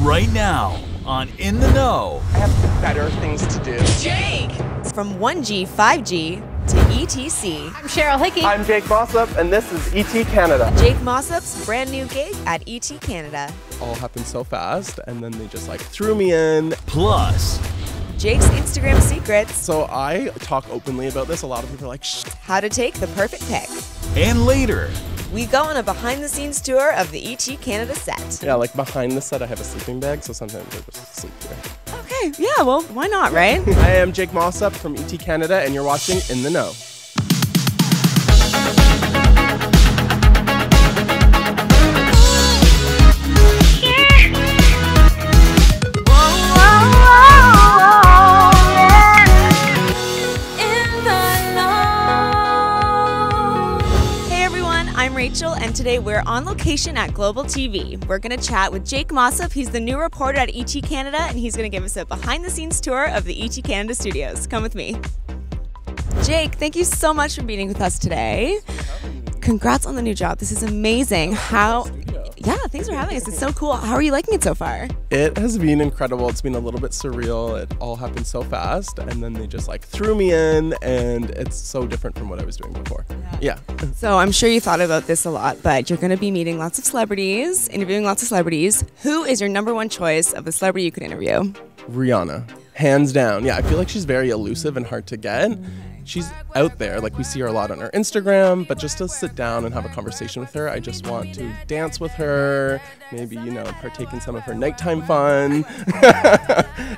right now on In the Know. I have better things to do. Jake! From 1G, 5G to ETC. I'm Cheryl Hickey. I'm Jake Mossop, and this is ET Canada. Jake Mossop's brand new gig at ET Canada. All happened so fast, and then they just like threw me in. Plus, Jake's Instagram secrets. So I talk openly about this. A lot of people are like, shh. How to take the perfect pic. and later, We go on a behind-the-scenes tour of the ET Canada set. Yeah, like behind the set, I have a sleeping bag, so sometimes I just sleep here. Okay, yeah, well, why not, right? I am Jake Mossop from ET Canada, and you're watching In the Know. Rachel, and today we're on location at Global TV. We're going to chat with Jake Mossop. He's the new reporter at ET Canada, and he's going to give us a behind-the-scenes tour of the ET Canada studios. Come with me. Jake, thank you so much for being with us today. Congrats on the new job. This is amazing. Yeah, thanks for having us. It's so cool. How are you liking it so far? It has been incredible. It's been a little bit surreal. It all happened so fast, and then they just like threw me in, and it's so different from what I was doing before. Yeah. So I'm sure you thought about this a lot, but you're going to be meeting lots of celebrities, interviewing lots of celebrities. Who is your #1 choice of the celebrity you could interview? Rihanna, hands down. Yeah, I feel like she's very elusive and hard to get. She's out there, like we see her a lot on her Instagram, but just to sit down and have a conversation with her, I just want to dance with her, maybe, you know, partake in some of her nighttime fun,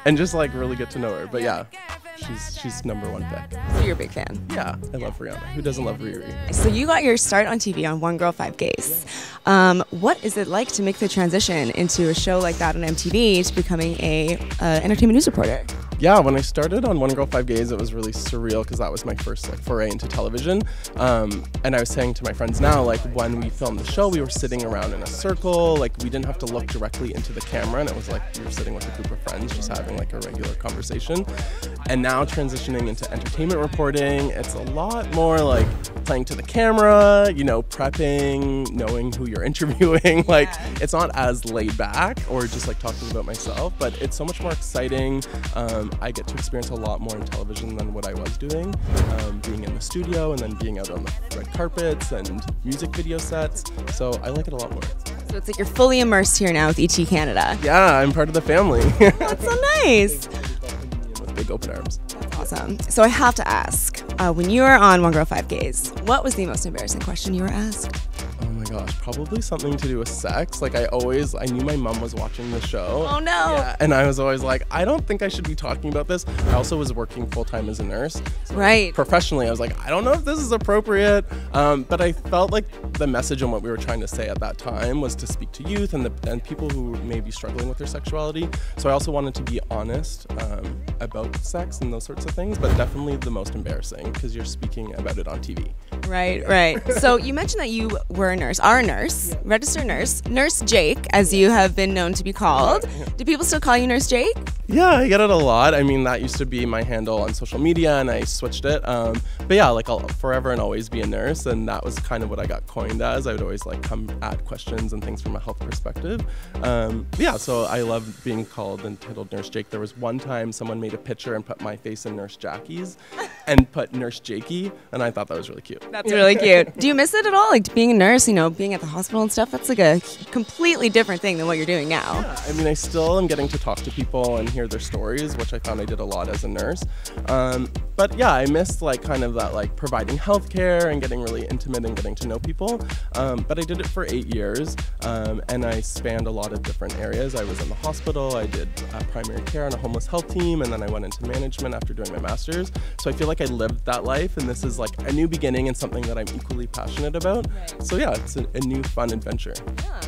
and just like really get to know her. But yeah, she's #1 pick. So you're a big fan. Yeah, I love Rihanna. Who doesn't love Riri? So you got your start on TV on One Girl, 5 Gays. What is it like to make the transition into a show like that on MTV to becoming a entertainment news reporter? Yeah, when I started on One Girl, 5 Gays, it was really surreal because that was my first like foray into television. And I was saying to my friends now, like when we filmed the show, we were sitting around in a circle, like we didn't have to look directly into the camera, and it was like we were sitting with a group of friends just having like a regular conversation. And now transitioning into entertainment reporting, it's a lot more like playing to the camera, you know, prepping, knowing who you're interviewing. Like it's not as laid back or just like talking about myself, but it's so much more exciting. I get to experience a lot more in television than what I was doing, being in the studio and then being out on the red carpets and music video sets. So I like it a lot more. So it's like you're fully immersed here now with ET Canada. Yeah, I'm part of the family. That's so nice. With big open arms. That's awesome. So I have to ask, when you were on One Girl, 5 Gays, what was the most embarrassing question you were asked? Oh my gosh, probably something to do with sex. Like I knew my mom was watching the show. Oh no. Yeah, and I was always like, I don't think I should be talking about this. I also was working full-time as a nurse. So right. Professionally, I was like, I don't know if this is appropriate. But I felt like the message and what we were trying to say at that time was to speak to youth and people who may be struggling with their sexuality. So I also wanted to be honest about sex and those sorts of things, but definitely the most embarrassing because you're speaking about it on TV. Right. So you mentioned that you were a nurse, are a nurse, registered nurse, Nurse Jake, as you have been known to be called. Do people still call you Nurse Jake? Yeah, I get it a lot. I mean, that used to be my handle on social media, and I switched it. But yeah, like I'll forever and always be a nurse, and that was kind of what I got coined as. I would always like come at questions and things from a health perspective. Yeah, so I love being called and titled Nurse Jake. There was one time someone made a picture and put my face in Nurse Jackie's and put Nurse Jakey, and I thought that was really cute. That's really cute. Do you miss it at all? Like being a nurse, you know, being at the hospital and stuff, that's like a completely different thing than what you're doing now. Yeah, I mean, I still am getting to talk to people and hear their stories, which I found I did a lot as a nurse. But yeah, I missed like kind of that like providing healthcare and getting really intimate and getting to know people. But I did it for 8 years, and I spanned a lot of different areas. I was in the hospital, I did primary care on a homeless health team, and then I went into management after doing my master's. So I feel like I lived that life, and this is like a new beginning and something that I'm equally passionate about. Right. So yeah, it's a new fun adventure.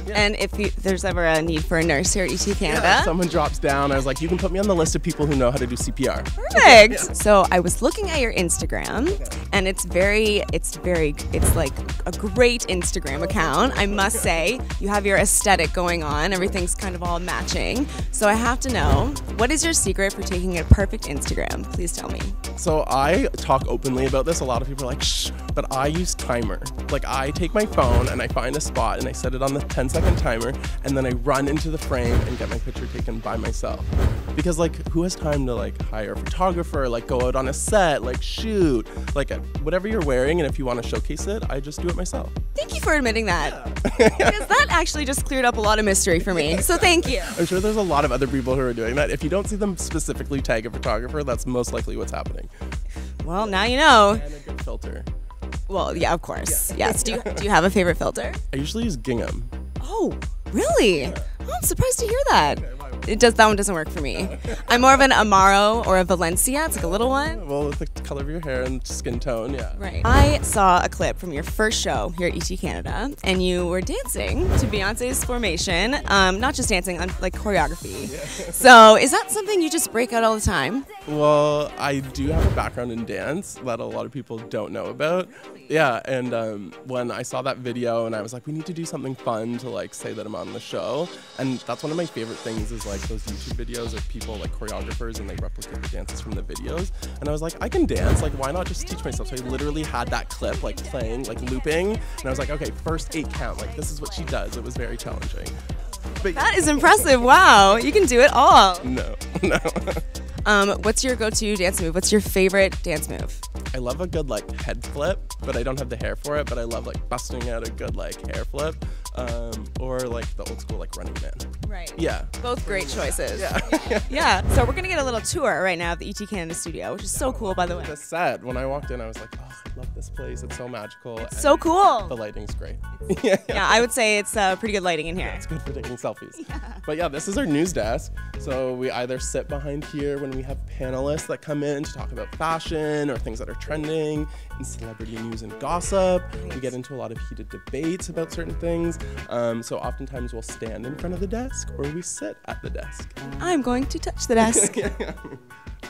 Yeah. And if there's ever a need for a nurse here at ET Canada, someone drops down, I was like, you can put me on the list of people who know how to do CPR. Perfect. Yeah. So I was looking at your Instagram, and it's like a great Instagram account. I must say, you have your aesthetic going on. Everything's kind of all matching. So I have to know, what is your secret for taking a perfect Instagram? Please tell me. So I talk openly about this. A lot of people are like, shh, but I use timer. Like I take my phone and I find a spot and I set it on the 10-second timer, and then I run into the frame and get my picture taken by myself. Because like who has time to like hire a photographer, like go out on a set, like shoot, like whatever you're wearing, and if you want to showcase it, I just do it myself. Thank you for admitting that. Because that actually just cleared up a lot of mystery for me. So thank you. I'm sure there's a lot of other people who are doing that. If you don't see them specifically tag a photographer, that's most likely what's happening. Well, now you know. And a good filter. Well, yeah, of course. Yeah. Yes. Do you have a favorite filter? I usually use gingham. Oh, really? Oh, I'm surprised to hear that. That one doesn't work for me. I'm more of an Amaro or a Valencia. It's like a little one. Well, with the color of your hair and skin tone, yeah. Right. I saw a clip from your first show here at ET Canada, and you were dancing to Beyonce's Formation. Not just dancing, like choreography. Yeah. So is that something you just break out all the time? Well, I do have a background in dance that a lot of people don't know about. Yeah, and when I saw that video and I was like, we need to do something fun to like say that I'm on the show. And that's one of my favorite things is like those YouTube videos of people like choreographers and they replicate the dances from the videos. And I was like, I can dance, like why not just teach myself? So I literally had that clip like playing, like looping. And I was like, okay, first 8 count, like this is what she does. It was very challenging. But that is impressive, wow. You can do it all. No. What's your go-to dance move? What's your favorite dance move? I love a good like head flip, but I don't have the hair for it, but I love like busting out a good like hair flip, or like the old school like Running Man. Right. Yeah. Both great choices. Yeah. Yeah. So we're gonna get a little tour right now of the ET Canada studio, which is so cool, by the way. The set, when I walked in, I was like, oh, I love this place. It's so magical. It's so cool. The lighting's great. Yeah, I would say it's pretty good lighting in here. Yeah, it's good for taking selfies. Yeah. But yeah, this is our news desk. So we either sit behind here when we have panelists that come in to talk about fashion or things that are trending in celebrity news and gossip. Nice. We get into a lot of heated debates about certain things. So oftentimes we'll stand in front of the desk or we sit at the desk. I'm going to touch the desk. Yeah.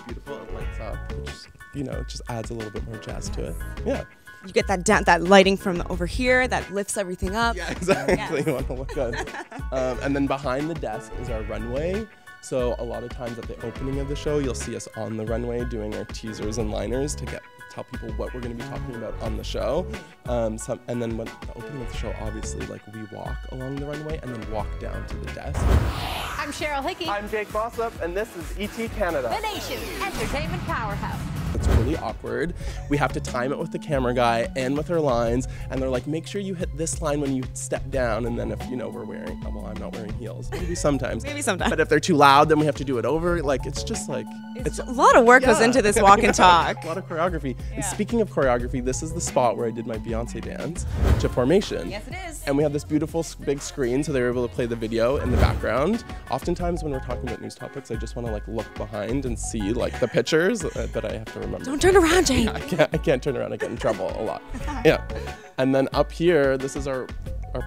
Beautiful, it lights up, which, you know, just adds a little bit more jazz to it. Yeah. You get that lighting from over here that lifts everything up. Yeah, exactly. Yes. You want to look good. And then behind the desk is our runway. So a lot of times at the opening of the show, you'll see us on the runway doing our teasers and liners to tell people what we're going to be talking about on the show. And then when the opening of the show, obviously, like we walk along the runway and then walk down to the desk. I'm Cheryl Hickey. I'm Jake Mossop, and this is ET Canada, the nation's entertainment powerhouse. It's really awkward. We have to time it with the camera guy and with our lines, and they're like, make sure you hit this line when you step down, and then if, you know, we're wearing, well, I'm not wearing heels, maybe sometimes. Maybe sometimes. But if they're too loud, then we have to do it over. Like, it's just like, it's a lot of work goes into this walk and talk. A lot of choreography. Yeah. And speaking of choreography, this is the spot where I did my Beyonce dance to Formation. Yes, it is. And we have this beautiful big screen, so they were able to play the video in the background. Oftentimes when we're talking about news topics, I just want to like look behind and see like the pictures, but I have to remember. Don't turn around, Jake. Yeah, I can't turn around. I get in trouble a lot. Yeah. And then up here, this is our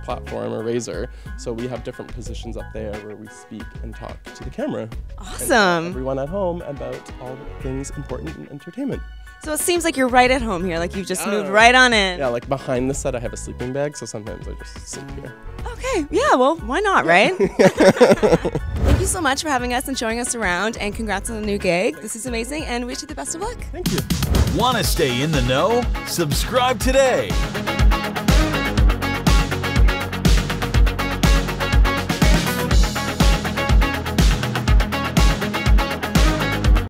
platform, or razor. So we have different positions up there where we speak and talk to the camera. Awesome. And everyone at home about all things important in entertainment. So it seems like you're right at home here, like you've just moved right on in. Yeah, like behind the set I have a sleeping bag, so sometimes I just sleep here. Okay, yeah, well, why not, right? Thank you so much for having us and showing us around, and congrats on the new gig. This is amazing, and wish you the best of luck. Thank you. Want to stay in the know? Subscribe today.